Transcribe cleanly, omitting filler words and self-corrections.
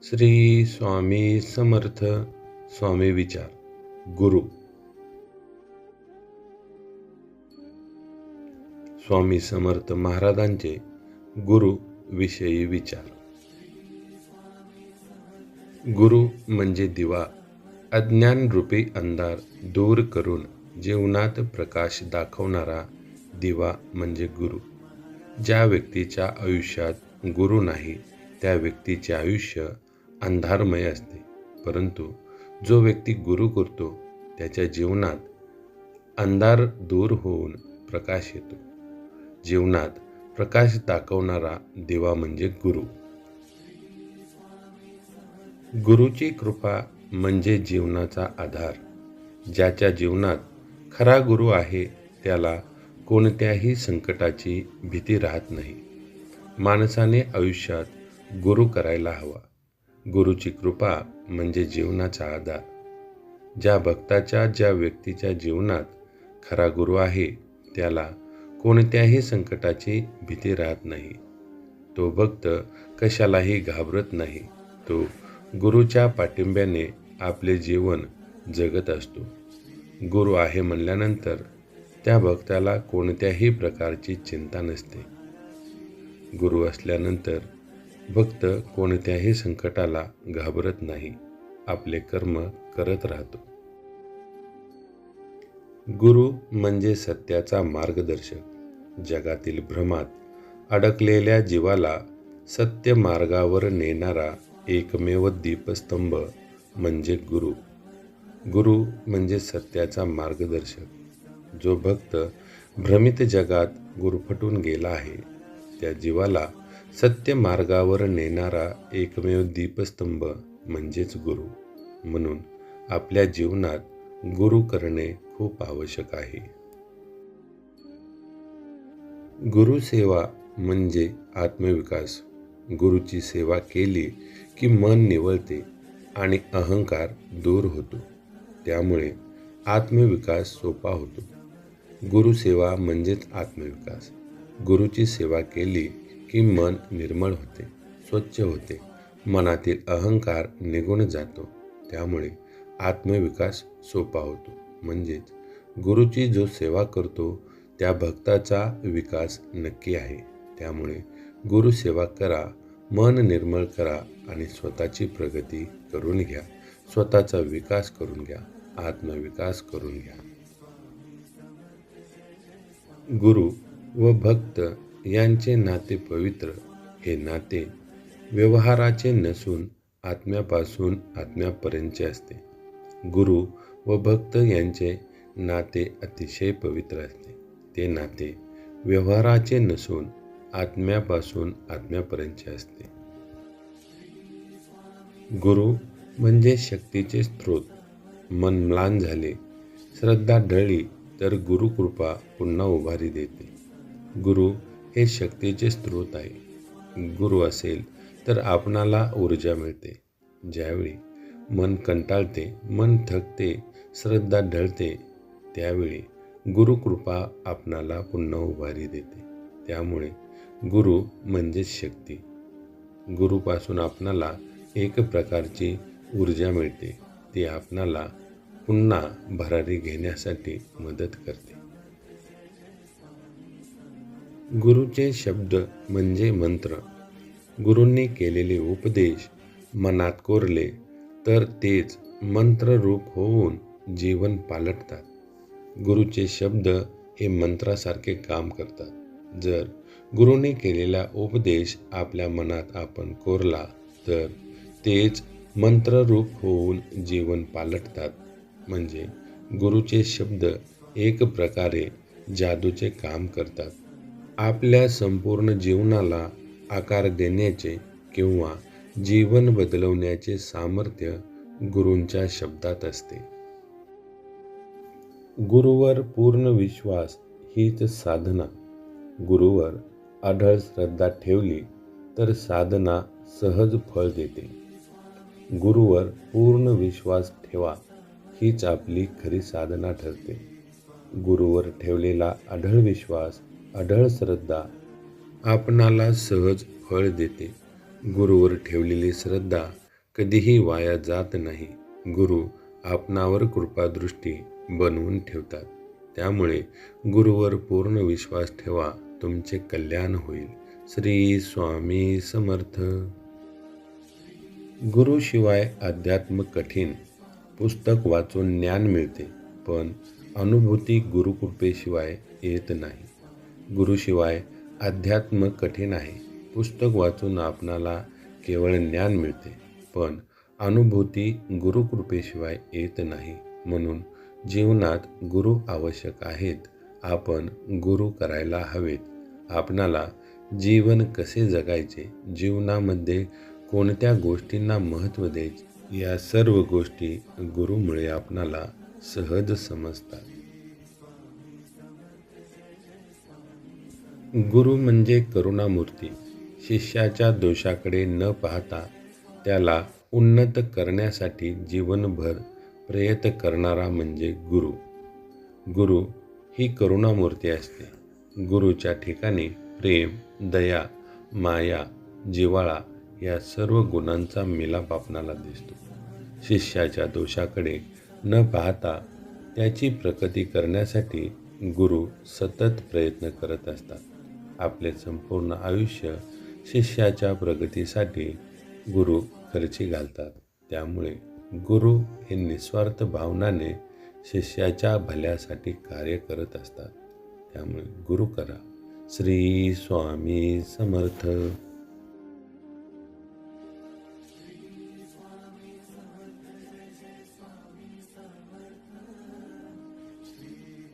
श्री स्वामी समर्थ. स्वामी विचार. गुरु. स्वामी समर्थ महाराजांचे गुरु विषयी विचार. गुरु म्हणजे दिवा, अज्ञान रूपी अंधार दूर करून जीवनात प्रकाश दाखवणारा दिवा म्हणजे गुरु. ज्या व्यक्तीच्या आयुष्यात गुरु नाही त्या व्यक्तीचे आयुष्य अंधारमय असते, परंतु जो व्यक्ती गुरु करतो त्याच्या जीवनात अंधार दूर होऊन प्रकाश येतो. जीवनात प्रकाश दाखवणारा दिवा म्हणजे गुरु. गुरुची कृपा म्हणजे जीवनाचा आधार. ज्याच्या जीवनात खरा गुरु आहे त्याला कोणत्याही संकटाची भीती राहत नाही. माणसाने आयुष्यात गुरु करायला हवा. गुरुची कृपा म्हणजे जीवनाचा आधार. ज्या भक्ताच्या, ज्या व्यक्तीच्या जीवनात खरा गुरु आहे त्याला कोणत्याही संकटाची भीती राहत नाही. तो भक्त कशालाही घाबरत नाही. तो गुरुच्या पाठिंब्याने आपले जीवन जगत असतो. गुरु आहे म्हणल्यानंतर त्या भक्ताला कोणत्याही प्रकारची चिंता नसते. गुरु असल्यानंतर भक्त कोणत्याही संकटाला घाबरत नाही, आपले कर्म करत राहतो. गुरु म्हणजे सत्याचा मार्गदर्शक. जगातील भ्रमात अडकलेल्या जीवाला सत्य मार्गावर नेणारा एकमेव दीपस्तंभ म्हणजे गुरु. गुरु म्हणजे सत्याचा मार्गदर्शक. जो भक्त भ्रमित जगात गुरफटून गेला आहे त्या जीवाला सत्य मार्गावर नेणारा एकमेव दीपस्तंभ म्हणजेच गुरु. म्हणून आपल्या जीवनात गुरु करणे खूप आवश्यक आहे. गुरुसेवा म्हणजे आत्मविकास. गुरुची सेवा केली की मन निवळते आणि अहंकार दूर होतो. त्यामुळे आत्मविकास सोपा होतो. गुरुसेवा म्हणजेच आत्मविकास. गुरुची सेवा केली की मन निर्मळ होते, स्वच्छ होते, मनातील अहंकार निघून जातो. त्यामुळे आत्मविकास सोपा होतो. म्हणजेच गुरुची जो सेवा करतो त्या भक्ताचा विकास नक्की आहे. त्यामुळे गुरुसेवा करा, मन निर्मळ करा आणि स्वतःची प्रगती करून घ्या, स्वतःचा विकास करून घ्या, आत्मविकास करून घ्या. गुरु व भक्त यांचे नाते पवित्र. हे नाते व्यवहाराचे नसून आत्म्यापासून आत्म्यापर्यंतचे असते. गुरु व भक्त यांचे नाते अतिशय पवित्र असते. ते नाते व्यवहाराचे नसून आत्म्यापासून आत्म्यापर्यंतचे असते. गुरु म्हणजे शक्तीचे स्रोत. मन म्लान झाले, श्रद्धा ढळली तर गुरुकृपा पुन्हा उभारी देते. गुरु हे शक्तीचे स्रोत आहे. गुरु असेल तर आपणाला ऊर्जा मिळते. ज्यावेळी मन कंटाळते, मन थकते, श्रद्धा ढळते, त्यावेळी गुरुकृपा आपणाला पुन्हा उभारी देते. त्यामुळे गुरु म्हणजेच शक्ती. गुरुपासून आपणाला एक प्रकारची ऊर्जा मिळते. ती आपणाला पुन्हा भरारी घेण्यासाठी मदत करते. गुरुचे शब्द म्हणजे मंत्र. गुरूंनी केलेले उपदेश मनात कोरले तर तेच मंत्ररूप होऊन जीवन पालटतात. गुरुचे शब्द हे मंत्रासारखे काम करतात. जर गुरूंनी केलेला उपदेश आपल्या मनात आपण कोरला तर तेच मंत्ररूप होऊन जीवन पालटतात. म्हणजे गुरुचे शब्द एक प्रकारे जादूचे काम करतात. आपल्या संपूर्ण जीवनाला आकार देण्याचे किंवा जीवन बदलवण्याचे सामर्थ्य गुरूंच्या शब्दात असते. गुरुवर पूर्ण विश्वास हीच साधना. गुरुवर अढळ श्रद्धा ठेवली तर साधना सहज फळ देते. गुरुवर पूर्ण विश्वास ठेवा, हीच आपली खरी साधना ठरते. गुरुवर ठेवलेला अढळ विश्वास, अढळ श्रद्धा आपणाला सहज फळ देते. गुरुवर ठेवलेली श्रद्धा कधीही वाया जात नाही. गुरु आपणावर कृपादृष्टी बनवून ठेवतात. त्यामुळे गुरुवर पूर्ण विश्वास ठेवा, तुमचे कल्याण होईल. श्री स्वामी समर्थ. गुरुशिवाय अध्यात्म कठीण. पुस्तक वाचून ज्ञान मिळते, पण अनुभूती गुरुकृपेशिवाय येत नाही. गुरुशिवाय अध्यात्म कठीण आहे. पुस्तक वाचून आपणाला केवळ ज्ञान मिळते, पण अनुभूती गुरुकृपेशिवाय येत नाही. म्हणून जीवनात गुरु आवश्यक आहेत. आपण गुरु करायला हवेत. आपणाला जीवन कसे जगायचे, जीवनामध्ये कोणत्या गोष्टींना महत्त्व द्यायचे, या सर्व गोष्टी गुरुमुळे आपणाला सहज समजतात. गुरु म्हणजे करुणामूर्ती. शिष्याच्या दोषाकडे न पाहता त्याला उन्नत करण्यासाठी जीवनभर प्रयत्न करणारा म्हणजे गुरु. गुरु ही करुणामूर्ती असते. गुरुच्या ठिकाणी प्रेम, दया, माया, जिव्हाळा या सर्व गुणांचा मिलाप आपणाला दिसतो. शिष्याच्या दोषाकडे न पाहता त्याची प्रगती करण्यासाठी गुरु सतत प्रयत्न करत असतात. आपले संपूर्ण आयुष्य शिष्याच्या प्रगतीसाठी गुरु खर्ची घालतात. त्यामुळे गुरु हे निस्वार्थ भावनाने शिष्याच्या भल्यासाठी कार्य करत असतात. त्यामुळे गुरु करा. श्री स्वामी समर्थ.